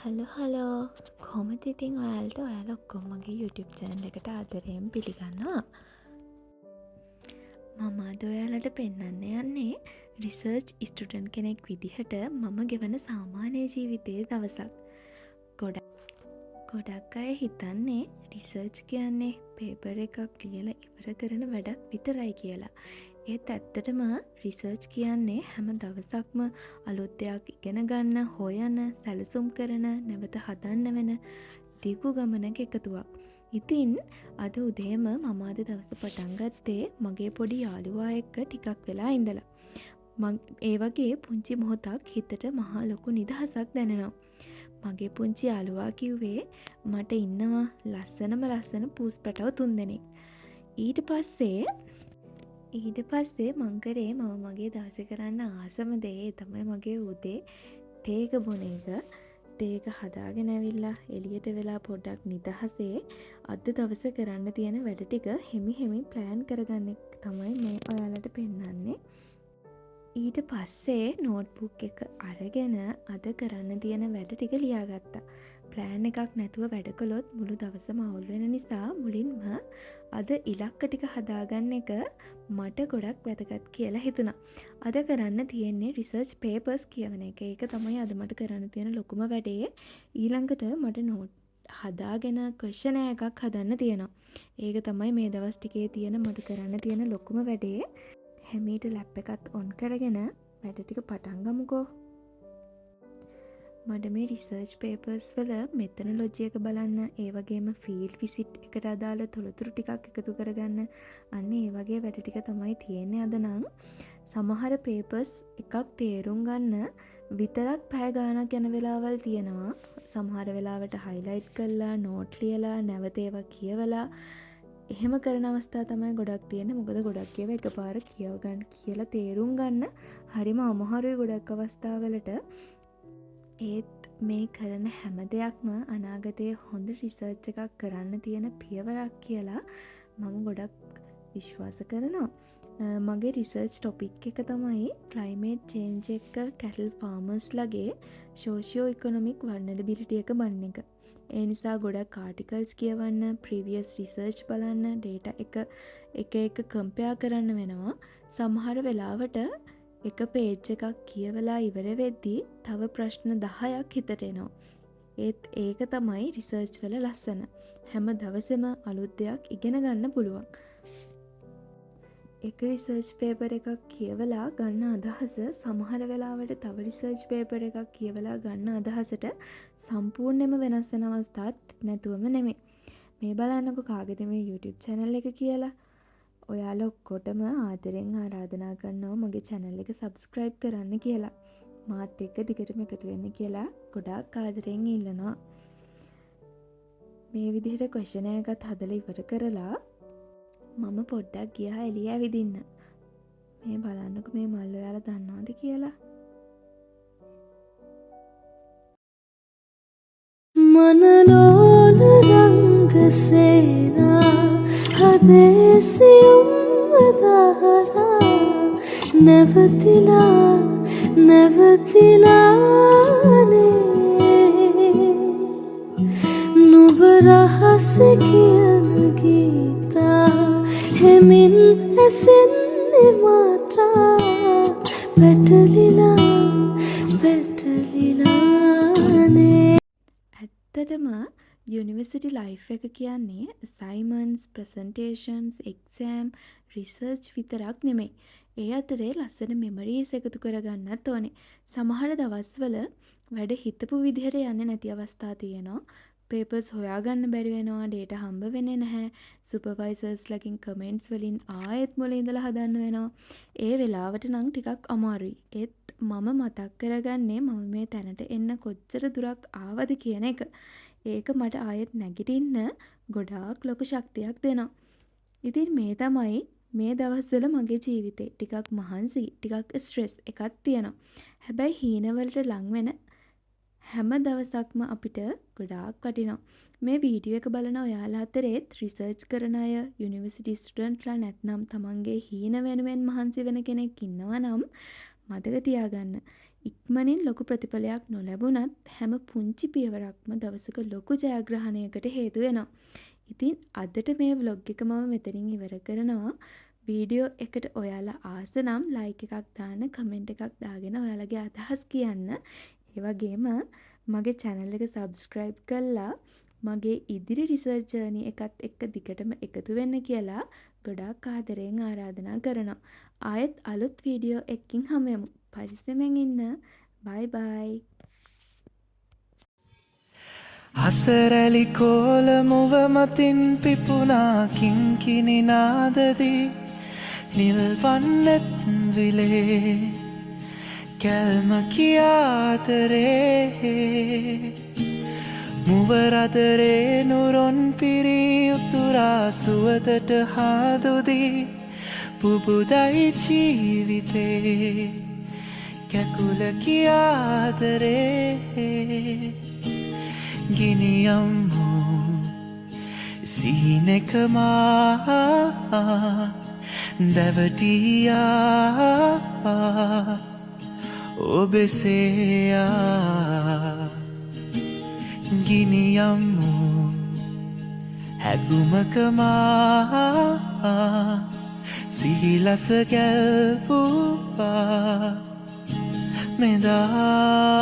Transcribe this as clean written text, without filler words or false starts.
Hello කොහොමද ඉතින් ඔයාලා ඔක්කොම මගේ YouTube channel එකට ආදරයෙන් පිළිගන්නවා. මම අද ඔයාලට පෙන්වන්න යන්නේ රිසර්ච් ස්ටුඩන්ට් කෙනෙක් විදිහට මම ගෙවන සාමාන්‍ය ජීවිතයේ දවසක්. ගොඩක් අය හිතන්නේ රිසර්ච් කියන්නේ පේපර් එකක් ලියලා ඉවර කරන වැඩක් විතරයි කියලා. ඒත් ඇත්තටම රිසර්ච් කියන්නේ හැම දවසක්ම අලුත් දෙයක් ඉගෙන ගන්න, හොයන, සැලසුම් කරන, නැවත හදන්න වෙන දිගු ගමනක එකතුවක්. ඉතින් අද උදේම මම අද දවස පටන් ගත්තේ මගේ පොඩි යාළුවා එක්ක ටිකක් වෙලා ඉඳලා. ඒ වගේ පුංචි මොහොතක් හිතට මහා ලොකු නිදහසක් දැනෙනවා. මගේ පුංචි යාළුවා කිව්වේ මට ඉන්නවා ලස්සන පූස් පැටව 3 දෙනෙක්. ඊට පස්සේ මං කරේ මම මගේ දවසේ කරන්න ආසම දේ තමයි මගේ උදේ තේ එක බොන එක. තේ එක හදාගෙන ඇවිල්ලා එළියට වෙලා පොඩ්ඩක් නිදහසේ අද දවසේ කරන්න තියෙන වැඩ ටික හිමි ප්ලෑන් කරගන්න එක තමයි මේ ඔයාලට පෙන්වන්නේ. ඊට පස්සේ නෝට්බුක් එක අරගෙන අද කරන්න තියෙන වැඩ ටික ලියාගත්තා. ප්ලෑන් එකක් නැතුව වැඩ කළොත් මුළු දවසම අවුල් වෙන නිසා මුලින්ම අද ඉලක්ක ටික හදාගන්න එක මට ගොඩක් වැදගත් කියලා හිතුණා. අද කරන්න තියෙන්නේ රිසර්ච් පේපර්ස් කියවන එක. ඒක තමයි අද මට කරන්න තියෙන ලොකුම වැඩේ. ඊළඟට මට නෝට් හදාගෙන ක්වෙස්චන් එකක් හදන්න තියෙනවා. ඒක තමයි මේ දවස් ටිකේ තියෙන මට කරන්න තියෙන ලොකුම වැඩේ. හැමීට ලැප් එකත් ඔන් කරගෙන වැඩ ටික පටන් ගමුකෝ. මට මේ රිසර්ච් පේපර්ස් වල මෙතනොලොජි එක බලන්න, ඒ වගේම ෆීල්ඩ් විසිට් එකට අදාළ තොරතුරු ටිකක් එකතු කරගන්න, අන්න ඒ වගේ වැඩ ටික තමයි තියෙන්නේ අද නම්. සමහර පේපර්ස් එකක් තේරුම් ගන්න විතරක් පැය ගාණක් යන වෙලාවල් තියෙනවා. සමහර වෙලාවට හයිලයිට් කරලා, නෝට් ලියලා, නැවත ඒවා කියවලා එහෙම කරන අවස්ථා තමයි ගොඩක් තියෙන්නේ. මොකද ගොඩක් ඒවා එකපාර කියව ගන්න කියලා තේරුම් ගන්න හරිම අමාරුයි ගොඩක් අවස්ථාවලට. ඒත් මේ කරන හැම දෙයක්ම අනාගතයේ හොඳ රිසර්ච් එකක් කරන්න තියෙන පියවරක් කියලා මම ගොඩක් විශ්වාස කරනවා. මගේ රිසර්ච් ටොපික් එක තමයි ක්ලයිමේට් චේන්ජ් එක කැටල් ෆාමර්ස් ලගේ සෝෂියෝ ඉකොනොමික් වල්නරබිලිටි එක බලන එක. ඒ නිසා ගොඩක් ආටිකල්ස් කියවන්න, ප්‍රීවියස් රිසර්ච් බලන්න, ඩේටා එක කම්පෙයාර් කරන්න වෙනවා. සමහර වෙලාවට එක පේජ් එකක් කියවලා ඉවර වෙද්දී තව ප්‍රශ්න 10ක් හිතට එනවා. ඒත් ඒක තමයි රිසර්ච් වල ලස්සන. හැම දවසෙම අලුත් දෙයක් ඉගෙන ගන්න පුළුවන්. එක රිසර්ච් පේපර් එකක් කියවලා ගන්න අදහස සමහර වෙලාවට තව රිසර්ච් පේපර් එකක් කියවලා ගන්න අදහසට සම්පූර්ණයෙන්ම වෙනස් වෙන අවස්ථාත් නැතුවම නෙමෙයි. මේ බලන්නකෝ කාගේද මේ YouTube channel එක කියලා. ඔයාලා ඔක්කොටම ආදරෙන් ආරාධනා කරනවා මගේ channel එක subscribe කරන්න කියලා. මාත් එක්ක දිගටම එකතු වෙන්න කියලා ගොඩාක් ආදරෙන් ඉල්ලනවා. මේ විදිහට question එකත් හදලා ඉවර කරලා මම පොඩ්ඩක් ගියා එළිය ඇවිදින්න. මේ බලන්නකෝ මේ මල් ඔයාලා දන්නවද කියලා. मनलोल रंग सेना हदेसियम वदहरा नवतिलाने නුඹ රහස කියන ගීතා හෙමින් ඇසෙන්නේ මාත්‍රා වැටලිලානේ. ඇත්තටම යුනිවර්සිටි ලයිෆ් එක කියන්නේ අසයින්මන්ට්ස්, ප්‍රසන්ටේෂන්ස්, එක්සෑම්, රිසර්ච් විතරක් නෙමෙයි. ඒ අතරේ ලස්සන මෙමරීස් එකතු කරගන්නත් ඕනේ. සමහර දවස්වල වැඩ හිතපු විදිහට යන්නේ නැති අවස්ථා තියෙනවා. පේපර්ස් හොයාගන්න බැරි වෙනවා, ඩේටා හම්බ වෙන්නේ නැහැ, සුපර්වයිසර්ස්ලකින් කමෙන්ට්ස් වලින් ආයෙත් මුලින් ඉඳලා හදන්න වෙනවා. ඒ වෙලාවට නම් ටිකක් අමාරුයි. ඒත් මම මතක් කරගන්නේ මම මේ තැනට එන්න කොච්චර දුරක් ආවද කියන එක. ඒක මට ආයෙත් නැගිටින්න ගොඩාක් ලොකු ශක්තියක් දෙනවා. ඉතින් මේ තමයි මේ දවස්වල මගේ ජීවිතේ. ටිකක් මහන්සි, ටිකක් ස්ට්‍රෙස් එකක් තියෙනවා. හැබැයි හීනවලට ලං වෙන හැම දවසක්ම අපිට ගොඩාක් වටිනවා. මේ වීඩියෝ එක බලන ඔයාලා අතරේත් රිසර්ච් කරන අය, යුනිවර්සිටි ස්ටුඩන්ට්ලා නැත්නම් තමන්ගේ හීන වෙනුවෙන් මහන්සි වෙන කෙනෙක් ඉන්නවා නම් මතක තියාගන්න. ඉක්මනින් ලොකු ප්‍රතිඵලයක් නොලැබුණත් හැම පුංචි පියවරක්ම දවසක ලොකු ජයග්‍රහණයකට හේතු වෙනවා. ඉතින් අදට මේ vlog එක මම මෙතනින් ඉවර කරනවා. වීඩියෝ එකට ඔයාලා ආස නම් ලයික් එකක් දාන්න, කමෙන්ට් එකක් දාගෙන ඔයාලගේ අදහස් කියන්න. ඒ වගේම මගේ channel එක subscribe කරලා මගේ ඉදිරි research journey එකත් එක්ක දිගටම එකතු වෙන්න කියලා ගොඩාක් ආදරයෙන් ආරාධනා කරනවා. ආයෙත් අලුත් වීඩියෝ එකකින් හමුවෙමු. පරිස්සමෙන් ඉන්න. බයි බයි. හසරැලි කෝල මුව මතින් පිපුනා කිංකිණි නාදදී නිල්වන්නෙත් විලේ කැල්ම කියාතරේ මුවරදරේ නුරොන් පිරී උතුරා සුවදට හාදුදී පුබුදයි ජීවිතේ කැකුල කියාතරේ ගිනියම්මු සිහිනෙකමා දැවටියා ඔබෙසයා ගිනියම්මු හැගුමකමා සිහිලස ගැල්පුවා මෙදා